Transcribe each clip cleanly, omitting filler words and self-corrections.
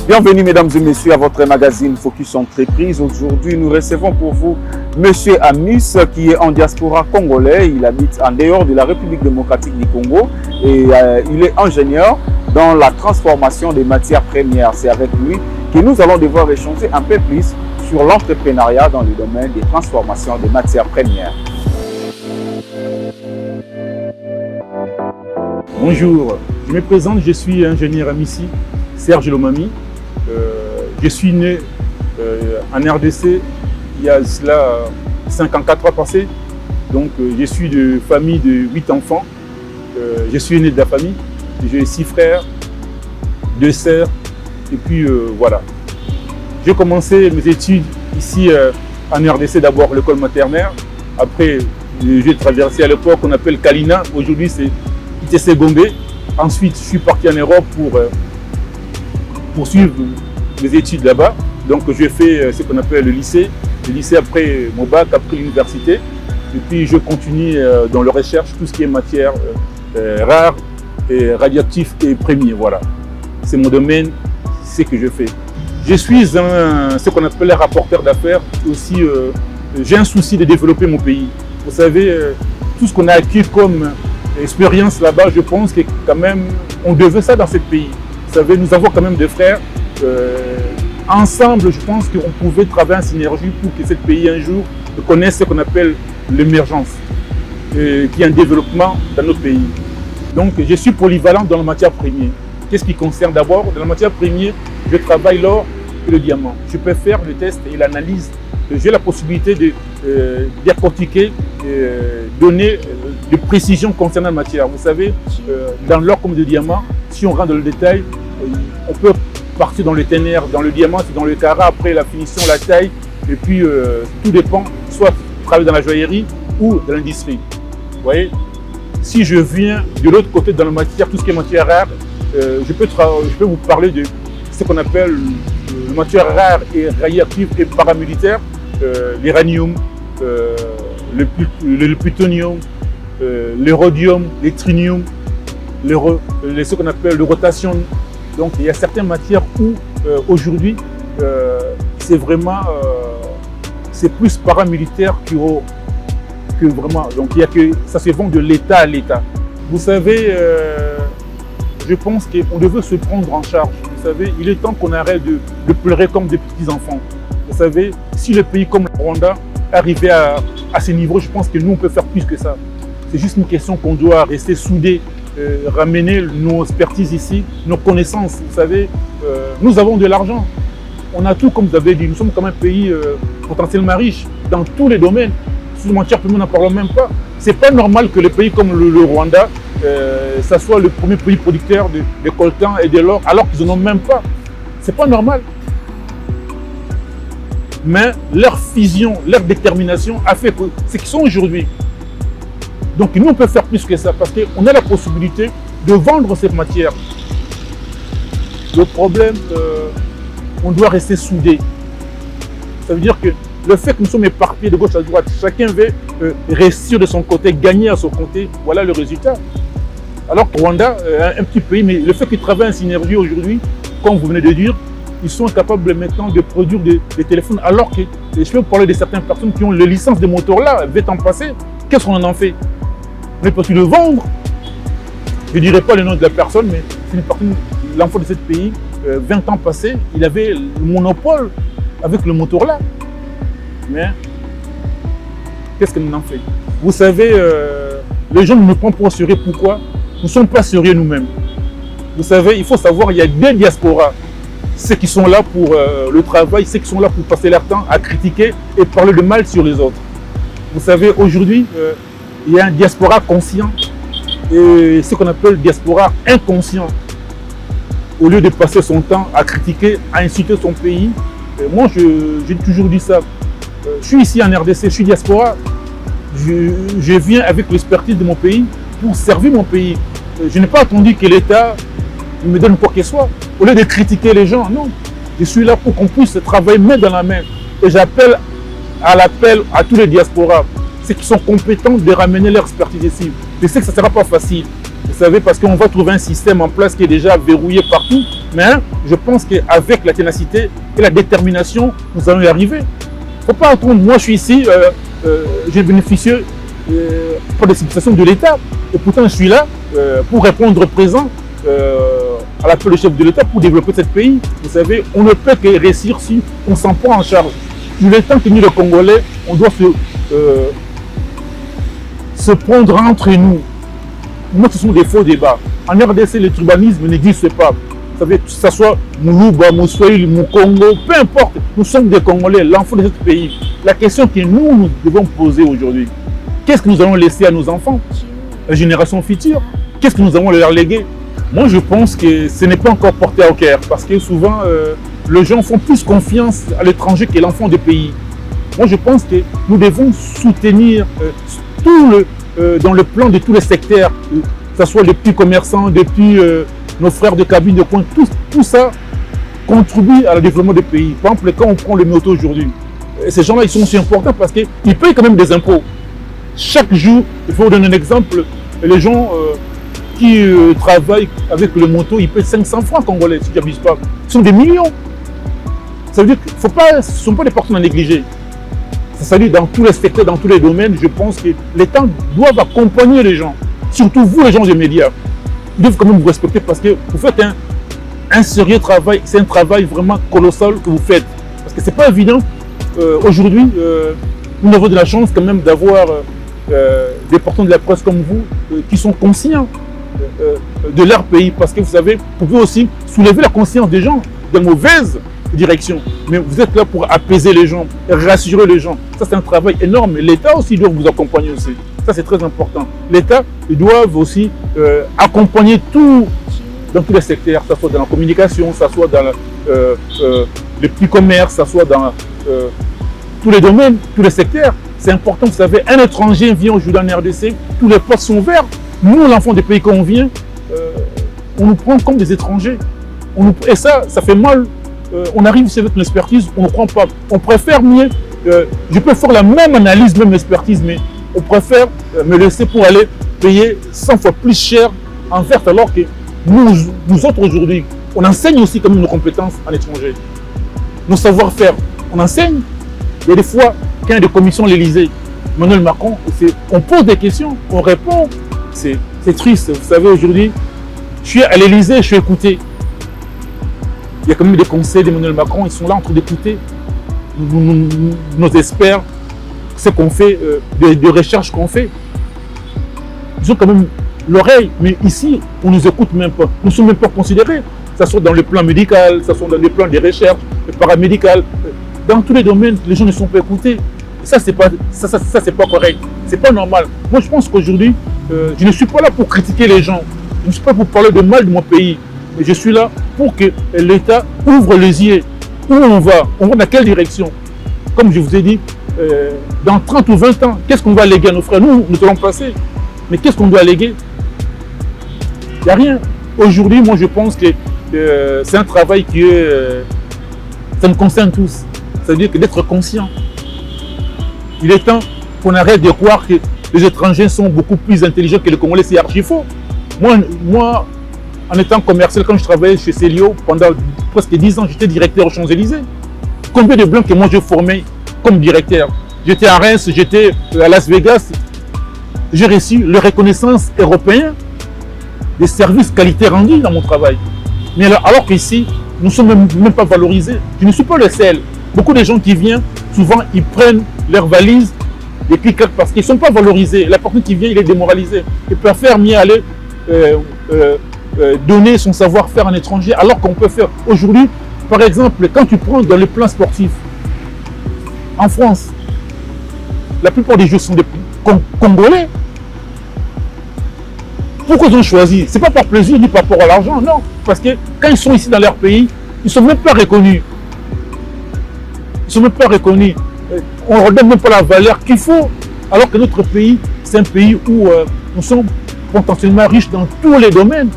Bienvenue mesdames et messieurs à votre magazine Focus Entreprise. Aujourd'hui, nous recevons pour vous Monsieur Amis qui est en diaspora congolais. Il habite en dehors de la République démocratique du Congo et il est ingénieur dans la transformation des matières premières. C'est avec lui que nous allons devoir échanger un peu plus sur l'entrepreneuriat dans le domaine des transformations des matières premières. Bonjour, je me présente, je suis ingénieur Amissi, Serge Lomami. Je suis né en RDC il y a cela 54 ans passés. Donc je suis de famille de 8 enfants. Je suis né de la famille. J'ai 6 frères, 2 sœurs. Et puis voilà. J'ai commencé mes études ici en RDC, d'abord l'école maternelle. Après, j'ai traversé à l'époque qu'on appelle Kalina. Aujourd'hui, c'est ITC Gombe. Ensuite, je suis parti en Europe pour poursuivre mes études là-bas. Donc j'ai fait ce qu'on appelle le lycée après mon bac, après l'université. Et puis je continue dans la recherche, tout ce qui est matière rare et radioactif et premier. Voilà, c'est mon domaine, c'est ce que je fais. Je suis ce qu'on appelle un rapporteur d'affaires. Aussi, j'ai un souci de développer mon pays. Vous savez, tout ce qu'on a acquis comme expérience là-bas, je pense que quand même, on devait ça dans ce pays. Vous savez, nous avons quand même des frères. Ensemble, je pense qu'on pouvait travailler en synergie pour que ce pays un jour connaisse ce qu'on appelle l'émergence, qui est un développement dans notre pays. Donc, je suis polyvalent dans la matière première. Qu'est-ce qui concerne d'abord? Dans la matière première, je travaille l'or et le diamant. Je peux faire le test et l'analyse. J'ai la possibilité de décortiquer, donner de précision concernant la matière. Vous savez, dans l'or comme le diamant, si on rentre dans le détail, on peut partir dans le ténèbres, dans le diamant, dans le carat, après la finition, la taille, et puis tout dépend, soit travailler dans la joaillerie ou dans l'industrie. Vous voyez, si je viens de l'autre côté dans la matière, tout ce qui est matière rare, je peux vous parler de ce qu'on appelle la matière rare et radioactive et paramilitaire, l'uranium, le plutonium, le rhodium, le tritium, ce qu'on appelle le rotation. Donc il y a certaines matières où aujourd'hui c'est vraiment c'est plus paramilitaire que vraiment. Donc il y a que ça se vend de l'État à l'État. Vous savez, je pense qu'on devait se prendre en charge. Vous savez, il est temps qu'on arrête de pleurer comme des petits enfants. Vous savez, si le pays comme le Rwanda arrivait à ce niveau, je pense que nous on peut faire plus que ça. C'est juste une question qu'on doit rester soudés. Ramener nos expertises ici, nos connaissances. Vous savez, nous avons de l'argent. On a tout, comme vous avez dit. Nous sommes comme un pays potentiellement riche dans tous les domaines. Sur le matière première, nous n'en parlons même pas. C'est pas normal que les pays comme le Rwanda, ça soit le premier pays producteur de coltan et de l'or, alors qu'ils n'en ont même pas. C'est pas normal. Mais leur fusion, leur détermination a fait que ce qu'ils sont aujourd'hui. Donc nous, on peut faire plus que ça parce qu'on a la possibilité de vendre cette matière. Le problème, on doit rester soudés. Ça veut dire que le fait que nous sommes éparpillés de gauche à droite, chacun veut réussir de son côté, gagner à son côté, voilà le résultat. Alors que Rwanda, un petit pays, mais le fait qu'ils travaillent en synergie aujourd'hui, comme vous venez de dire, ils sont capables maintenant de produire des téléphones, alors que je peux vous parler de certaines personnes qui ont les licences de motos là, 20 ans passés, qu'est-ce qu'on en fait? Mais parce qu'ils le vendre, je ne dirai pas le nom de la personne, mais c'est une personne, l'enfant de ce pays, 20 ans passés, il avait le monopole avec le moteur là. Mais qu'est-ce que nous en fait? Vous savez, les gens ne nous prennent pas au sérieux. Pourquoi? Nous ne sommes pas sérieux nous-mêmes. Vous savez, il faut savoir, il y a des diasporas. Ceux qui sont là pour le travail, ceux qui sont là pour passer leur temps à critiquer et parler de mal sur les autres. Vous savez, aujourd'hui, il y a un diaspora conscient et ce qu'on appelle diaspora inconscient. au lieu de passer son temps à critiquer, à insulter son pays. Moi, j'ai toujours dit ça. Je suis ici en RDC, je suis diaspora. Je viens avec l'expertise de mon pays pour servir mon pays. Je n'ai pas attendu que l'État me donne quoi que ce soit. Au lieu de critiquer les gens, non. Je suis là pour qu'on puisse travailler main dans la main. Et j'appelle à tous les diasporas, ceux qui sont compétents, de ramener leur expertise ici. Je sais que ça ne sera pas facile. Vous savez, parce qu'on va trouver un système en place qui est déjà verrouillé partout. Mais je pense qu'avec la ténacité et la détermination, nous allons y arriver. Il ne faut pas attendre. Moi, je suis ici, j'ai bénéficié par des situations de l'État. Et pourtant, je suis là pour répondre présent à l'appel du chef de l'État pour développer ce pays. Vous savez, on ne peut que réussir si on s'en prend en charge. Il est temps que nous, les Congolais, on doit se prendre entre nous. Moi, ce sont des faux débats. En RDC, le tribalisme n'existe pas. Vous savez, que ce soit Moulouba, Moussoïl, Moukongo, peu importe, nous sommes des Congolais, l'enfant de ce pays. La question que nous devons poser aujourd'hui, qu'est-ce que nous allons laisser à nos enfants, la génération future? Qu'est-ce que nous allons leur léguer? Moi, je pense que ce n'est pas encore porté au cœur, parce que souvent, les gens font plus confiance à l'étranger que l'enfant du pays. Moi, je pense que nous devons soutenir dans le plan de tous les secteurs, que ce soit les petits commerçants, depuis nos frères de cabine de coin, tout ça contribue à le développement du pays. Par exemple, quand on prend le moto aujourd'hui, ces gens-là, ils sont aussi importants parce qu'ils payent quand même des impôts. Chaque jour, il faut vous donner un exemple, les gens qui travaillent avec le moto, ils payent 500 francs congolais, si je n'abuse pas. Ce sont des millions. Ça veut dire que ce ne sont pas des personnes à négliger. Ça veut dire dans tous les secteurs, dans tous les domaines, je pense que l'État doit accompagner les gens. Surtout vous, les gens des médias. Ils doivent quand même vous respecter parce que vous faites un sérieux travail. C'est un travail vraiment colossal que vous faites. Parce que ce n'est pas évident. Aujourd'hui, nous avons de la chance quand même d'avoir des porteurs de la presse comme vous qui sont conscients de leur pays. Parce que vous savez, vous pouvez aussi soulever la conscience des gens de mauvaise direction. Mais vous êtes là pour apaiser les gens, rassurer les gens. Ça, c'est un travail énorme. L'État aussi doit vous accompagner aussi. Ça, c'est très important. L'État doit aussi accompagner tout dans tous les secteurs, que ce soit dans la communication, que ce soit dans les petits commerces, que ce soit dans tous les domaines, tous les secteurs. C'est important, vous savez, un étranger vient aujourd'hui en RDC, tous les postes sont verts. Nous, l'enfant des pays qu'on vient, on nous prend comme des étrangers. Et ça fait mal. On arrive ici avec une expertise, on ne prend pas. On préfère mieux, je peux faire la même analyse, même expertise, mais on préfère me laisser pour aller payer 100 fois plus cher en vert, alors que nous autres aujourd'hui, on enseigne aussi quand même nos compétences à l'étranger. Nos savoir-faire, on enseigne. Il y a des fois, quand il y a des commissions à l'Élysée, Emmanuel Macron, on pose des questions, on répond. C'est triste. Vous savez, aujourd'hui, je suis à l'Élysée, je suis écouté. Il y a quand même des conseils d'Emmanuel Macron, ils sont là en train d'écouter nos experts, ce qu'on fait, des recherches qu'on fait. Ils ont quand même l'oreille, mais ici, on ne nous écoute même pas. Nous ne sommes même pas considérés. Que ce soit dans le plan médical, que ce soit dans le plan des recherches, le paramédical. Dans tous les domaines, les gens ne sont pas écoutés. Ça, c'est pas correct. C'est pas normal. Moi, je pense qu'aujourd'hui, je ne suis pas là pour critiquer les gens. Je ne suis pas pour parler de mal de mon pays. Mais je suis là pour que l'État ouvre les yeux. Où on va dans quelle direction? Comme je vous ai dit, dans 30 ou 20 ans, qu'est-ce qu'on va léguer à nos frères? Nous allons passer. Mais qu'est-ce qu'on doit léguer? Il n'y a rien. Aujourd'hui, moi, je pense que c'est un travail qui ça nous concerne tous. Ça veut dire que d'être conscient. Il est temps qu'on arrête de croire que les étrangers sont beaucoup plus intelligents que les Congolais. C'est archi faux. Moi, en étant commercial, quand je travaillais chez Célio, pendant presque 10 ans, j'étais directeur aux Champs-Élysées. Combien de blancs que moi j'ai formé comme directeur? J'étais à Reims, j'étais à Las Vegas. J'ai reçu la reconnaissance européenne des services qualité rendus dans mon travail. Mais alors qu'ici, nous ne sommes même pas valorisés. Je ne suis pas le seul. Beaucoup de gens qui viennent, souvent, ils prennent leurs valises et puis parce qu'ils ne sont pas valorisés. La personne qui vient, il est démoralisé. Il préfère mieux aller donner son savoir-faire à un étranger, alors qu'on peut faire aujourd'hui, par exemple, quand tu prends dans les plans sportifs, en France, la plupart des joueurs sont des Congolais. Pourquoi ils ont choisi? Ce n'est pas par plaisir ni par rapport à l'argent, non. Parce que quand quand ils sont ici dans leur pays, ils ne sont même pas reconnus. Ils ne sont même pas reconnus. On ne leur donne même pas la valeur qu'il faut. Alors que notre pays, c'est un pays où nous sommes potentiellement riches dans tous les domaines.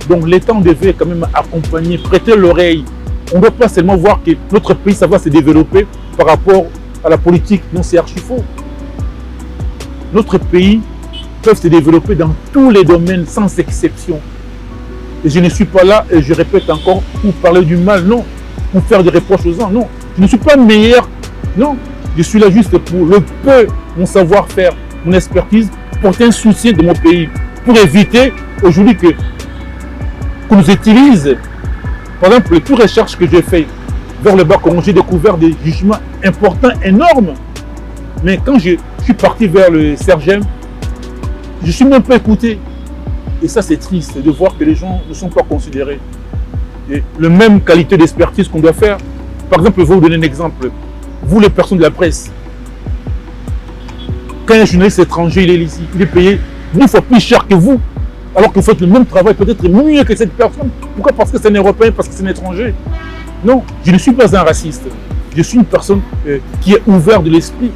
Donc l'État devait quand même accompagner, prêter l'oreille. On ne doit pas seulement voir que notre pays, ça va se développer par rapport à la politique. Non, c'est archi faux. Notre pays peut se développer dans tous les domaines, sans exception. Et je ne suis pas là, et je répète encore, pour parler du mal, non. Pour faire des reproches aux gens, non. Je ne suis pas meilleur, non. Je suis là juste pour le peu, mon savoir-faire, mon expertise, porter un soutien de mon pays, pour éviter aujourd'hui qu'on nous utilise. Par exemple, toutes les recherches que j'ai faites vers le Bas-Congo, j'ai découvert des jugements importants, énormes. Mais quand je suis parti vers le Sergem, je ne suis même pas écouté. Et ça, c'est triste de voir que les gens ne sont pas considérés. Et la même qualité d'expertise qu'on doit faire. Par exemple, je vais vous donner un exemple. Vous, les personnes de la presse, quand un journaliste étranger il est ici, il est payé 10 fois plus cher que vous, alors que vous faites le même travail, peut-être mieux que cette personne. Pourquoi? Parce que c'est un Européen, parce que c'est un étranger. Non, je ne suis pas un raciste. Je suis une personne qui est ouverte de l'esprit.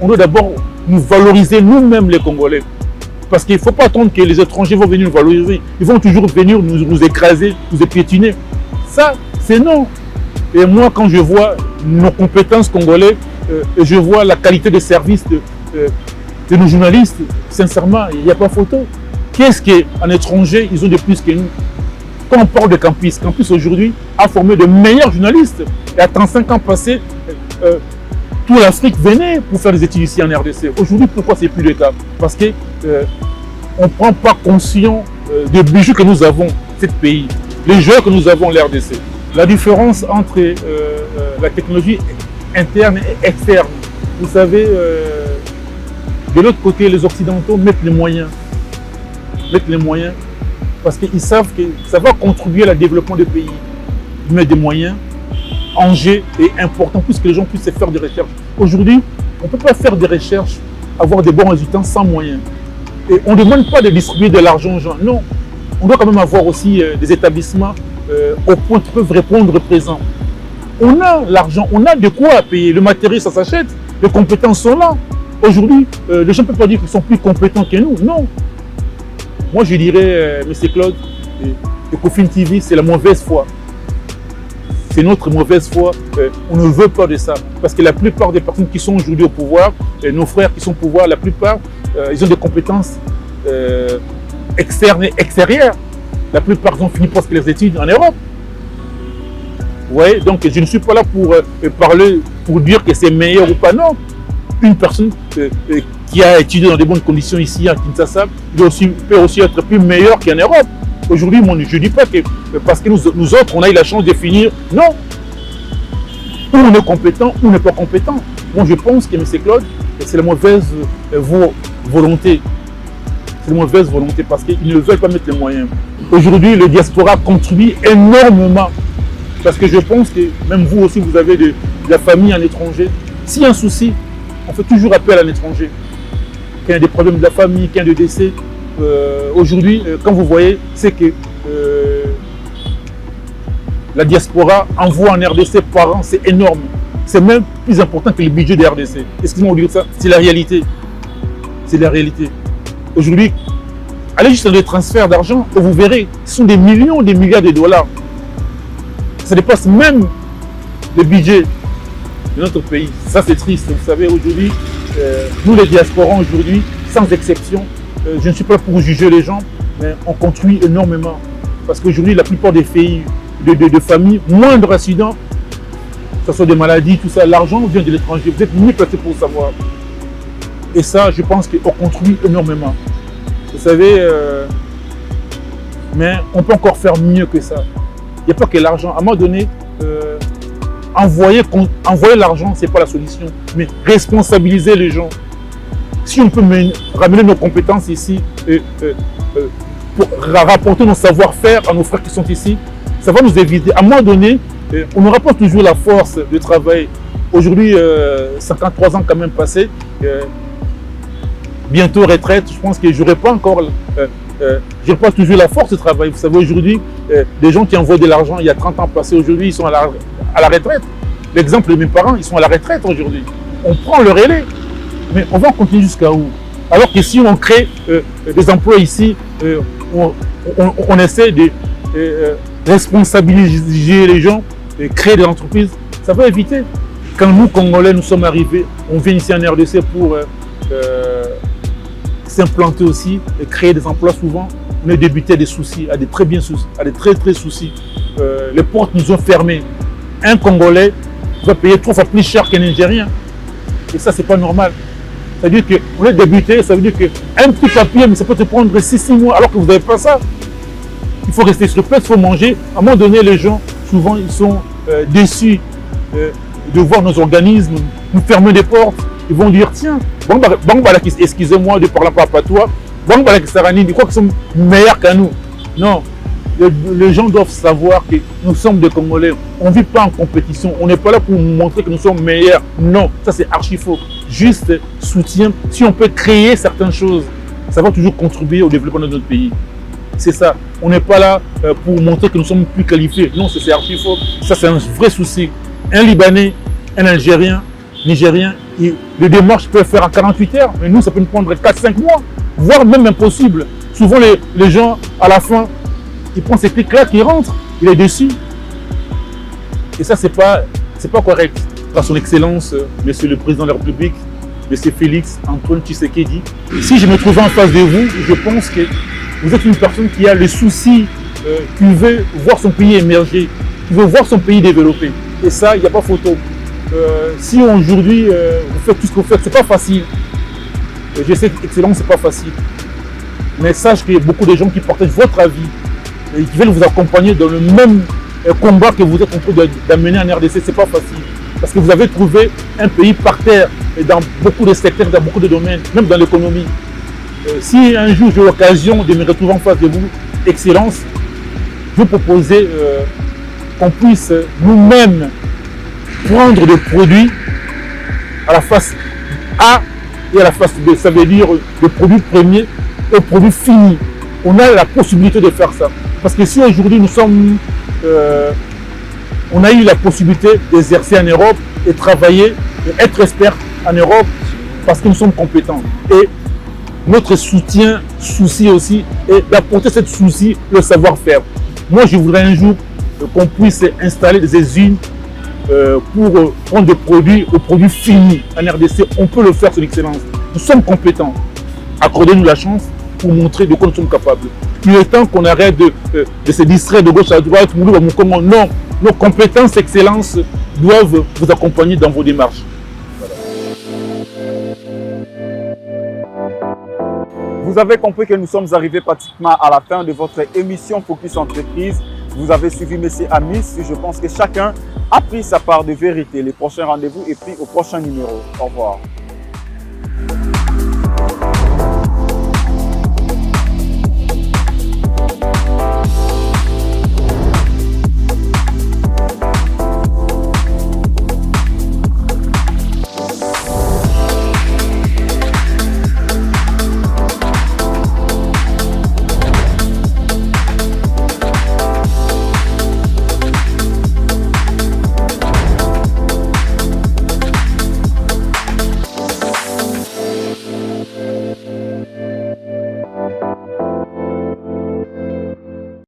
On doit d'abord nous valoriser nous-mêmes, les Congolais. Parce qu'il ne faut pas attendre que les étrangers vont venir nous valoriser. Ils vont toujours venir nous écraser, nous épiétiner. Ça, c'est non. Et moi, quand je vois nos compétences congolais, je vois la qualité de service de nos journalistes, sincèrement, il n'y a pas photo. Qu'est-ce qu'en étranger, ils ont de plus que nous? Quand on parle de Campus aujourd'hui a formé de meilleurs journalistes. Et à 35 ans passés, toute l'Afrique venait pour faire des études ici en RDC. Aujourd'hui, pourquoi ce n'est plus le cas? Parce qu'on ne prend pas conscience des bijoux que nous avons, cet pays, les jeux que nous avons, l'RDC. La différence entre la technologie interne et externe. Vous savez, de l'autre côté, les Occidentaux mettent les moyens. Parce qu'ils savent que ça va contribuer à le développement du pays. Ils mettent des moyens, enjeux et importants, puisque les gens puissent faire des recherches. Aujourd'hui, on ne peut pas faire des recherches, avoir des bons résultats sans moyens. Et on ne demande pas de distribuer de l'argent aux gens. Non, on doit quand même avoir aussi des établissements au point qui peuvent répondre présent. On a l'argent, on a de quoi payer. Le matériel, ça s'achète. Les compétences sont là. Aujourd'hui, les gens ne peuvent pas dire qu'ils sont plus compétents que nous. Non. Moi, je dirais, M. Claude, Ecofin TV, c'est la mauvaise foi. C'est notre mauvaise foi. On ne veut pas de ça. Parce que la plupart des personnes qui sont aujourd'hui au pouvoir, nos frères qui sont au pouvoir, la plupart, ils ont des compétences externes et extérieures. La plupart ont fini presque les études en Europe. Vous voyez, donc je ne suis pas là pour parler, pour dire que c'est meilleur ou pas. Non. Une personne qui a étudié dans de bonnes conditions ici à Kinshasa peut aussi être plus meilleur qu'en Europe. Aujourd'hui, je ne dis pas que parce que nous autres, on a eu la chance de finir. Non. Ou on est compétent, ou on n'est pas compétent. Moi, je pense que M. Claude, c'est la mauvaise volonté. C'est la mauvaise volonté parce qu'ils ne veulent pas mettre les moyens. Aujourd'hui, le diaspora contribue énormément. Parce que je pense que même vous aussi, vous avez de la famille en étranger. S'il y a un souci, on fait toujours appel à l'étranger. Quand il y a des problèmes de la famille, quand il y a des décès, aujourd'hui, quand vous voyez, c'est que la diaspora envoie en RDC par an, c'est énorme. C'est même plus important que le budget de RDC. Excusez-moi de dire ça, c'est la réalité. C'est la réalité. Aujourd'hui, allez juste dans les transferts d'argent et vous verrez, ce sont des millions, des milliards de dollars. Ça dépasse même le budget de notre pays. Ça, c'est triste. Vous savez, aujourd'hui, nous les diasporans, aujourd'hui, sans exception, je ne suis pas pour juger les gens, mais on contribue énormément. Parce qu'aujourd'hui, la plupart des pays, de familles, moindre accident, que ce soit des maladies, tout ça, l'argent vient de l'étranger. Vous êtes mieux placé pour le savoir. Et ça, je pense qu'on contribue énormément. Vous savez, mais on peut encore faire mieux que ça. Il n'y a pas que l'argent. À un moment donné, envoyer l'argent, ce n'est pas la solution, mais responsabiliser les gens. Si on peut ramener nos compétences ici, pour rapporter nos savoir-faire à nos frères qui sont ici, ça va nous éviter. À un moment donné, on n'aura pas toujours la force de travailler. Aujourd'hui, 53 ans quand même passés, bientôt retraite, je pense que je n'aurai pas encore, je n'aurai pas toujours la force de travailler. Vous savez, aujourd'hui, des gens qui envoient de l'argent il y a 30 ans passés, aujourd'hui, ils sont à la retraite. L'exemple de mes parents, ils sont à la retraite aujourd'hui. On prend le relais, mais on va continuer jusqu'à où? Alors que si on crée des emplois ici, on essaie de responsabiliser les gens, créer des entreprises, ça va éviter. Quand nous, Congolais, nous sommes arrivés, on vient ici en RDC pour s'implanter aussi et créer des emplois souvent. On a débuté à des soucis, à des très soucis. Les portes nous ont fermés. Un Congolais va payer 3 fois plus cher qu'un Nigérien. Et ça, c'est pas normal. Ça veut dire qu'on est débuté, ça veut dire qu'un petit papier, mais ça peut te prendre 6 mois alors que vous n'avez pas ça. Il faut rester sur place, il faut manger. À un moment donné, les gens, souvent, ils sont déçus de voir nos organismes nous fermer des portes. Ils vont dire, tiens, excusez-moi de parler pas à toi, ils croient qu'ils sont meilleurs qu'à nous. Non, les gens doivent savoir que nous sommes des Congolais. On ne vit pas en compétition. On n'est pas là pour montrer que nous sommes meilleurs. Non, ça c'est archi faux. Juste soutien. Si on peut créer certaines choses, ça va toujours contribuer au développement de notre pays. C'est ça. On n'est pas là pour montrer que nous sommes plus qualifiés. Non, c'est archi faux. Ça c'est un vrai souci. Un Libanais, un Algérien, Nigérien, les démarches peuvent faire en 48 heures, mais nous ça peut nous prendre 4-5 mois, voire même impossible. Souvent les gens, à la fin, ils prennent ces clics-là qui rentrent, il est déçu. Et ça, c'est pas correct. Par son Excellence, Monsieur le Président de la République, Monsieur Félix Antoine Tshisekedi, si je me trouvais en face de vous, je pense que vous êtes une personne qui a le souci, qui veut voir son pays émerger, qui veut voir son pays développer. Et ça, il n'y a pas photo. Si aujourd'hui, vous faites tout ce que vous faites, c'est pas facile. Je sais que Excellence, c'est pas facile. Mais sache qu'il y a beaucoup de gens qui partagent votre avis et qui veulent vous accompagner dans le même combat que vous êtes en train d'amener en RDC. C'est pas facile. Parce que vous avez trouvé un pays par terre dans beaucoup de secteurs, dans beaucoup de domaines, même dans l'économie. Si un jour j'ai l'occasion de me retrouver en face de vous, Excellence, je vous proposer qu'on puisse nous-mêmes prendre des produits à la face A et à la face B. Ça veut dire des produits premiers et produits finis. On a la possibilité de faire ça. Parce que si aujourd'hui on a eu la possibilité d'exercer en Europe et travailler, et être expert en Europe parce que nous sommes compétents. Et notre souci aussi est d'apporter cette souci, le savoir-faire. Moi, je voudrais un jour qu'on puisse installer des usines pour prendre des produits aux produits finis en RDC. On peut le faire, son Excellence. Nous sommes compétents. Accordez-nous la chance pour montrer de quoi nous sommes capables. Il est temps qu'on arrête de se distraire de gauche à droite. Non, nos compétences, Excellence, doivent vous accompagner dans vos démarches. Voilà. Vous avez compris que nous sommes arrivés pratiquement à la fin de votre émission Focus Entreprise. Vous avez suivi M. Amis. Je pense que chacun a pris sa part de vérité. Les prochains rendez-vous et puis au prochain numéro. Au revoir.